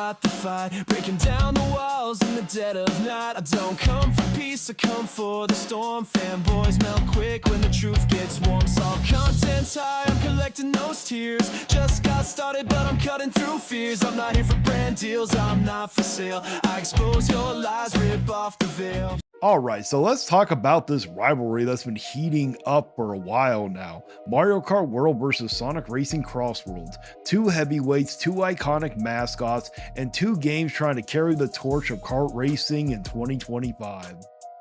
start the fight, breaking down the walls in the dead of night. I don't come for peace, I come for the storm. Fanboys melt quick when the truth gets warm. Saw content's high, I'm collecting those tears. Just got started, but I'm cutting through fears. I'm not here for brand deals, I'm not for sale. I expose your lies, rip off the veil. Alright, so let's talk about this rivalry that's been heating up for a while now. Mario Kart World versus Sonic Racing Crossworlds. Two heavyweights, two iconic mascots, and two games trying to carry the torch of kart racing in 2025.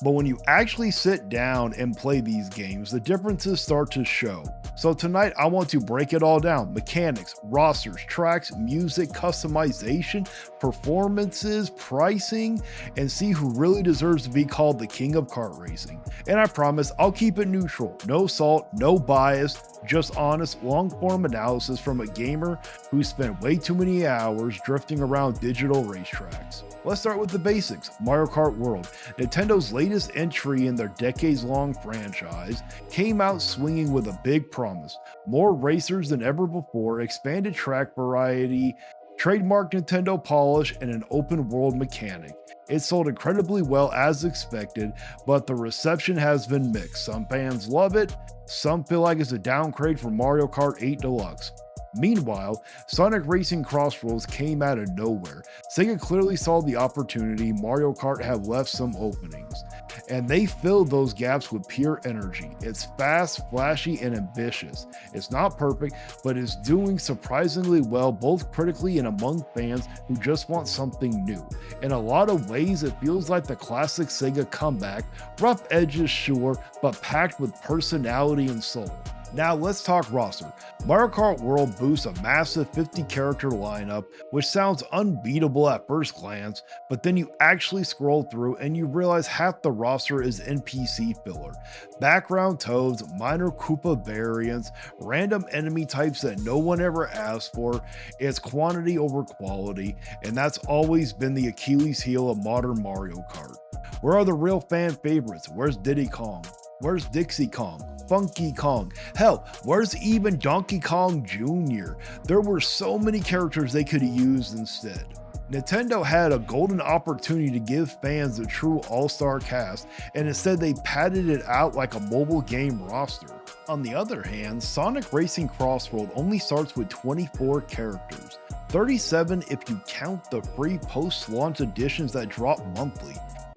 But when you actually sit down and play these games, the differences start to show. So tonight I want to break it all down: mechanics, rosters, tracks, music, customization, performances, pricing, and see who really deserves to be called the king of kart racing. And I promise I'll keep it neutral, no salt, no bias, just honest, long-form analysis from a gamer who spent way too many hours drifting around digital racetracks. Let's start with the basics. Mario Kart World, Nintendo's latest entry in their decades-long franchise, came out swinging with a big promise: more racers than ever before, expanded track variety, trademark Nintendo polish, and an open world mechanic. It sold incredibly well as expected, but the reception has been mixed. Some fans love it, some feel like it's a downgrade from Mario Kart 8 Deluxe. Meanwhile, Sonic Racing Crossworlds came out of nowhere. Sega clearly saw the opportunity Mario Kart had left some openings, and they filled those gaps with pure energy. It's fast, flashy, and ambitious. It's not perfect, but it's doing surprisingly well both critically and among fans who just want something new. In a lot of ways, it feels like the classic Sega comeback, rough edges sure, but packed with personality and soul. Now let's talk roster. Mario Kart World boasts a massive 50 character lineup, which sounds unbeatable at first glance, but then you actually scroll through and you realize half the roster is NPC filler. Background toads, minor Koopa variants, random enemy types that no one ever asked for. It's quantity over quality, and that's always been the Achilles heel of modern Mario Kart. Where are the real fan favorites? Where's Diddy Kong? Where's Dixie Kong? Funky Kong? Hell, where's even Donkey Kong Jr.? There were so many characters they could have used instead. Nintendo had a golden opportunity to give fans a true all-star cast, and instead they padded it out like a mobile game roster. On the other hand, Sonic Racing Crossworld only starts with 24 characters, 37 if you count the free post-launch editions that drop monthly.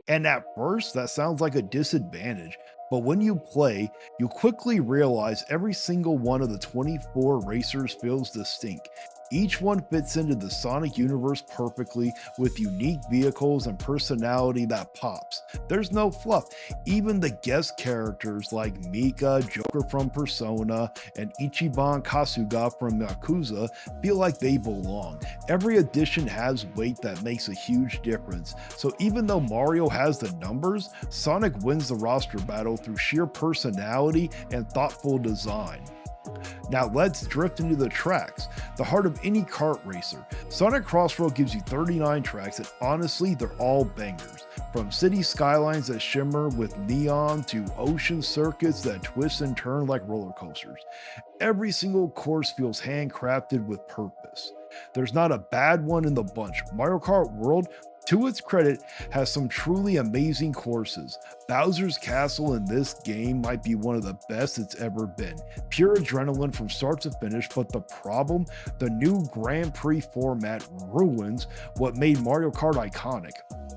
And at first, that sounds like a disadvantage, but when you play, you quickly realize every single one of the 24 racers feels distinct. Each one fits into the Sonic universe perfectly, with unique vehicles and personality that pops. There's no fluff. Even the guest characters like Mika, Joker from Persona, and Ichiban Kasuga from Yakuza feel like they belong. Every addition has weight that makes a huge difference. So even though Mario has the numbers, Sonic wins the roster battle through sheer personality and thoughtful design. Now let's drift into the tracks, the heart of any kart racer. Sonic Crossroad gives you 39 tracks, and honestly, they're all bangers. From city skylines that shimmer with neon to ocean circuits that twist and turn like roller coasters. Every single course feels handcrafted with purpose. There's not a bad one in the bunch. Mario Kart World, to its credit, has some truly amazing courses. Bowser's Castle in this game might be one of the best it's ever been. Pure adrenaline from start to finish, but the problem? The new Grand Prix format ruins what made Mario Kart iconic.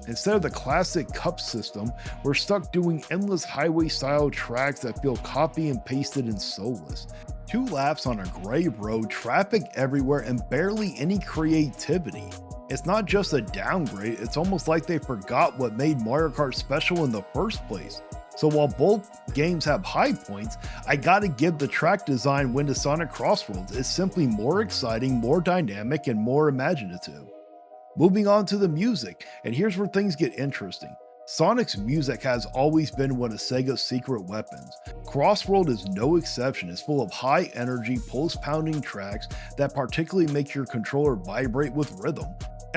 Instead of the classic cup system, we're stuck doing endless highway-style tracks that feel copy and pasted and soulless. 2 laps on a gray road, traffic everywhere, and barely any creativity. It's not just a downgrade, it's almost like they forgot what made Mario Kart special in the first place. So while both games have high points, I gotta give the track design win to Sonic Crossworlds. It's simply more exciting, more dynamic, and more imaginative. Moving on to the music, and here's where things get interesting. Sonic's music has always been one of Sega's secret weapons. Crossworld is no exception. It's full of high energy, pulse pounding tracks that particularly make your controller vibrate with rhythm.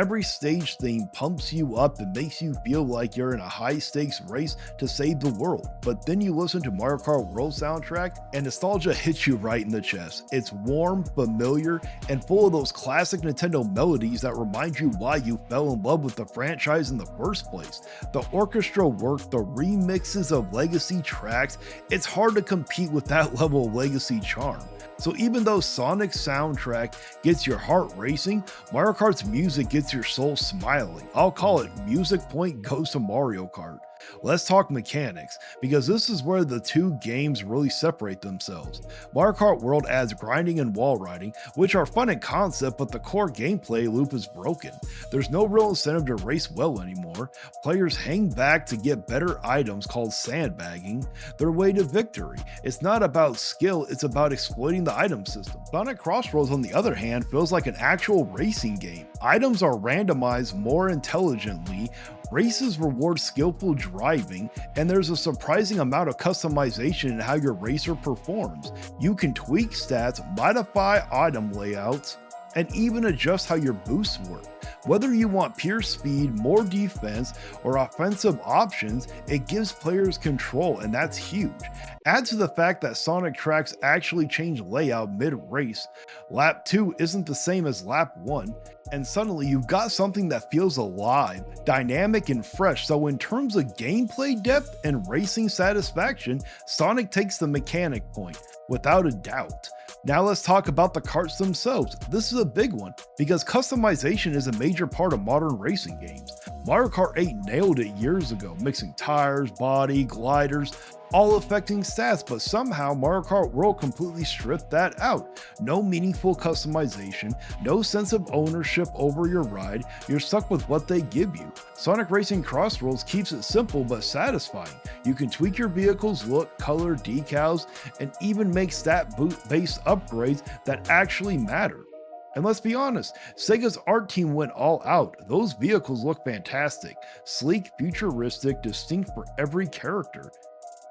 Every stage theme pumps you up and makes you feel like you're in a high stakes race to save the world. But then you listen to Mario Kart World soundtrack and nostalgia hits you right in the chest. It's warm, familiar, and full of those classic Nintendo melodies that remind you why you fell in love with the franchise in the first place. The orchestra work, the remixes of legacy tracks, it's hard to compete with that level of legacy charm. So even though Sonic's soundtrack gets your heart racing, Mario Kart's music gets your soul smiling. I'll call it music point goes to Mario Kart. Let's talk mechanics, because this is where the two games really separate themselves. Mario Kart World adds grinding and wall riding, which are fun in concept, but the core gameplay loop is broken. There's no real incentive to race well anymore. Players hang back to get better items called sandbagging their way to victory. It's not about skill, it's about exploiting the item system. Sonic Crossworlds, on the other hand, feels like an actual racing game. Items are randomized more intelligently, races reward skillful driving, and there's a surprising amount of customization in how your racer performs. You can tweak stats, modify item layouts, and even adjust how your boosts work. Whether you want pure speed, more defense, or offensive options, it gives players control, and that's huge. Add to the fact that Sonic tracks actually change layout mid-race. Lap 2 isn't the same as lap 1, and suddenly you've got something that feels alive, dynamic, and fresh. So in terms of gameplay depth and racing satisfaction, Sonic takes the mechanic point, without a doubt. Now let's talk about the karts themselves. This is a big one, because customization is a major part of modern racing games. Mario Kart 8 nailed it years ago, mixing tires, body, gliders, all affecting stats, but somehow Mario Kart World completely stripped that out. No meaningful customization, no sense of ownership over your ride, you're stuck with what they give you. Sonic Racing Crossworlds keeps it simple but satisfying. You can tweak your vehicle's look, color, decals, and even make stat-based upgrades that actually matter. And let's be honest, Sega's art team went all out. Those vehicles look fantastic, sleek, futuristic, distinct for every character.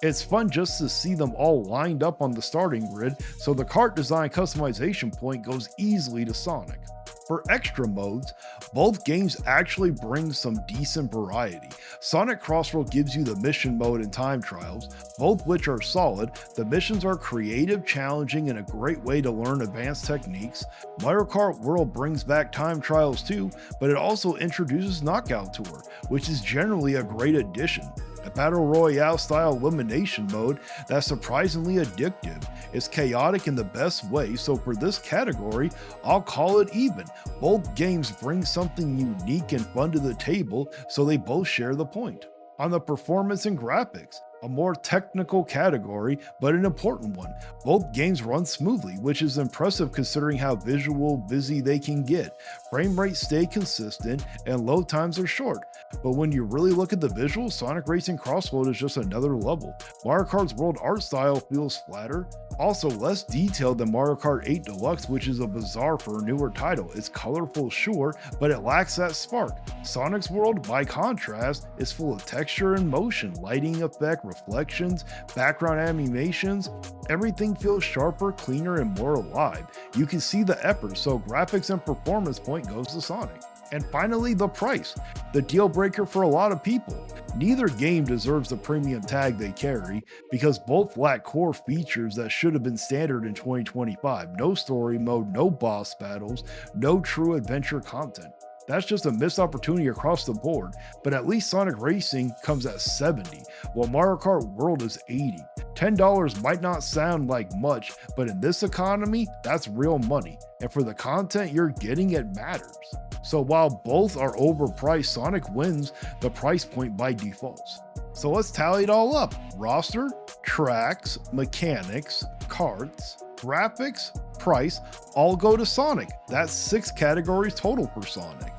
It's fun just to see them all lined up on the starting grid, so the kart design customization point goes easily to Sonic. For extra modes, both games actually bring some decent variety. Sonic Crossworld gives you the mission mode and time trials, both which are solid. The missions are creative, challenging, and a great way to learn advanced techniques. Mario Kart World brings back time trials too, but it also introduces Knockout Tour, which is generally a great addition. A battle royale style elimination mode that's surprisingly addictive. It's chaotic in the best way, so for this category, I'll call it even. Both games bring something unique and fun to the table, so they both share the point. On the performance and graphics, a more technical category, but an important one. Both games run smoothly, which is impressive considering how visual busy they can get. Frame rates stay consistent, and load times are short. But when you really look at the visuals, Sonic Racing Crossworld is just another level. Mario Kart's world art style feels flatter, also less detailed than Mario Kart 8 Deluxe, which is a bizarre for a newer title. It's colorful, sure, but it lacks that spark. Sonic's world, by contrast, is full of texture and motion, lighting effect, reflections, background animations. Everything feels sharper, cleaner, and more alive. You can see the effort, so graphics and performance point goes to Sonic. And finally, the price, the deal breaker for a lot of people. Neither game deserves the premium tag they carry, because both lack core features that should have been standard in 2025. No story mode, no boss battles, no true adventure content. That's just a missed opportunity across the board, but at least Sonic Racing comes at $70, while Mario Kart World is $80. $10 might not sound like much, but in this economy, that's real money, and for the content you're getting, it matters. So while both are overpriced, Sonic wins the price point by default. So let's tally it all up. Roster, tracks, mechanics, karts, graphics, price, all go to Sonic. That's 6 categories total for Sonic.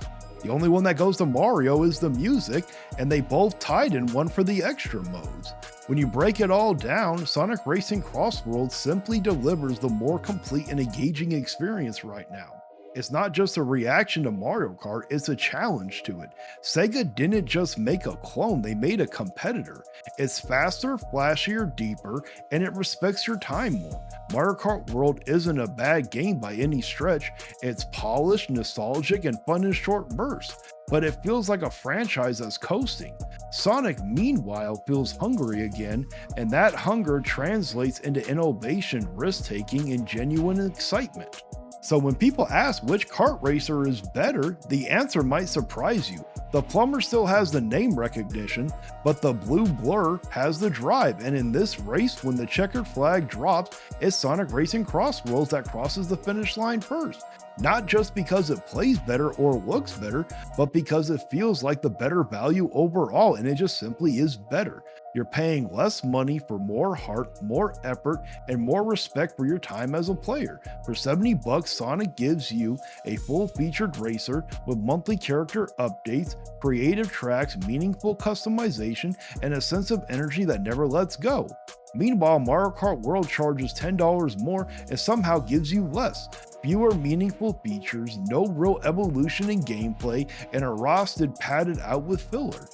The only one that goes to Mario is the music, and they both tied in one for the extra modes. When you break it all down, Sonic Racing Crossworlds simply delivers the more complete and engaging experience right now. It's not just a reaction to Mario Kart, it's a challenge to it. Sega didn't just make a clone, they made a competitor. It's faster, flashier, deeper, and it respects your time more. Mario Kart World isn't a bad game by any stretch, it's polished, nostalgic, and fun in short bursts, but it feels like a franchise that's coasting. Sonic, meanwhile, feels hungry again, and that hunger translates into innovation, risk-taking, and genuine excitement. So when people ask which kart racer is better, the answer might surprise you. The plumber still has the name recognition, but the blue blur has the drive, and in this race, when the checkered flag drops, it's Sonic Racing Crossworlds that crosses the finish line first. Not just because it plays better or looks better, but because it feels like the better value overall, and it just simply is better. You're paying less money for more heart, more effort, and more respect for your time as a player. For $70, Sonic gives you a full-featured racer with monthly character updates, creative tracks, meaningful customization, and a sense of energy that never lets go. Meanwhile, Mario Kart World charges $10 more and somehow gives you less. Fewer meaningful features, no real evolution in gameplay, and a roster padded out with filler.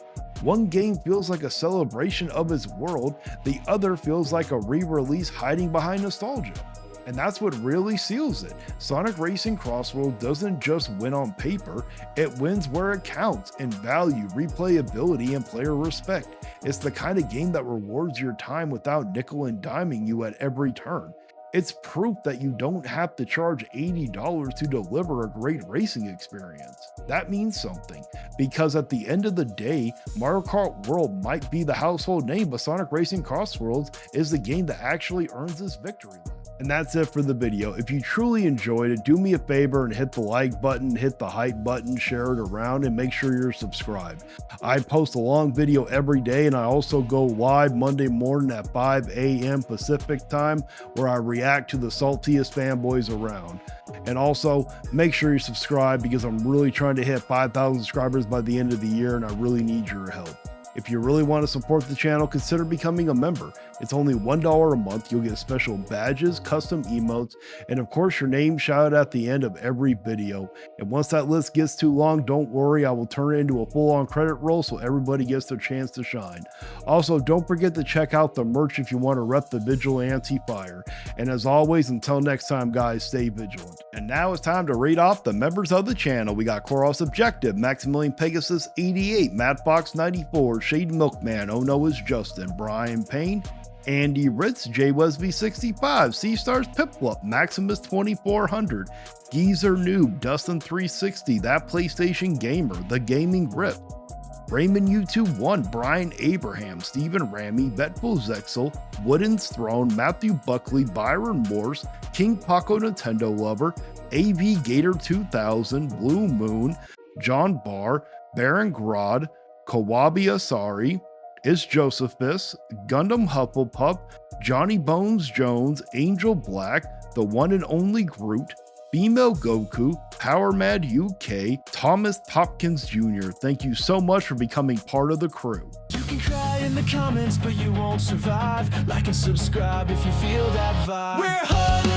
One game feels like a celebration of its world, the other feels like a re-release hiding behind nostalgia. And that's what really seals it. Sonic Racing Crossworld doesn't just win on paper, it wins where it counts in value, replayability, and player respect. It's the kind of game that rewards your time without nickel and diming you at every turn. It's proof that you don't have to charge $80 to deliver a great racing experience. That means something, because at the end of the day, Mario Kart World might be the household name, but Sonic Racing Crossworlds is the game that actually earns this victory lap. And that's it for the video. If you truly enjoyed it, do me a favor and hit the like button, hit the hype button, share it around, and make sure you're subscribed. I post a long video every day, and I also go live Monday morning at 5 a.m. Pacific time, where I react to the saltiest fanboys around. And also, make sure you subscribe, because I'm really trying to hit 5,000 subscribers by the end of the year, and I really need your help. If you really want to support the channel, consider becoming a member. It's only $1 a month. You'll get special badges, custom emotes, and of course your name shouted at the end of every video. And once that list gets too long, don't worry, I will turn it into a full-on credit roll so everybody gets their chance to shine. Also, don't forget to check out the merch if you want to rep the Vigilante Fire. And as always, until next time guys, stay vigilant. And now it's time to read off the members of the channel. We got Koros Objective, Maximilian Pegasus 88, Matt Fox 94, Shade Milkman, Oh No Is Justin, Brian Payne, Andy Ritz, J Wesby 65, C Stars Piplup, Maximus 2400, Geezer Noob, Dustin 360, That PlayStation Gamer, The Gaming Rip, Raymond YouTube 1, Brian Abraham, Stephen Ramy, Vetful Zexel, Wooden's Throne, Matthew Buckley, Byron Morse, King Paco Nintendo Lover, AV Gator 2000, Blue Moon, John Barr, Baron Grod, Kawabi Asari, Is Josephus, Gundam Hufflepuff, Johnny Bones Jones, Angel Black, The One and Only Groot, Female Goku, Power Mad UK, Thomas Hopkins Jr. Thank you so much for becoming part of the crew. You can cry in the comments, but you won't survive. Like and subscribe if you feel that vibe. We're hard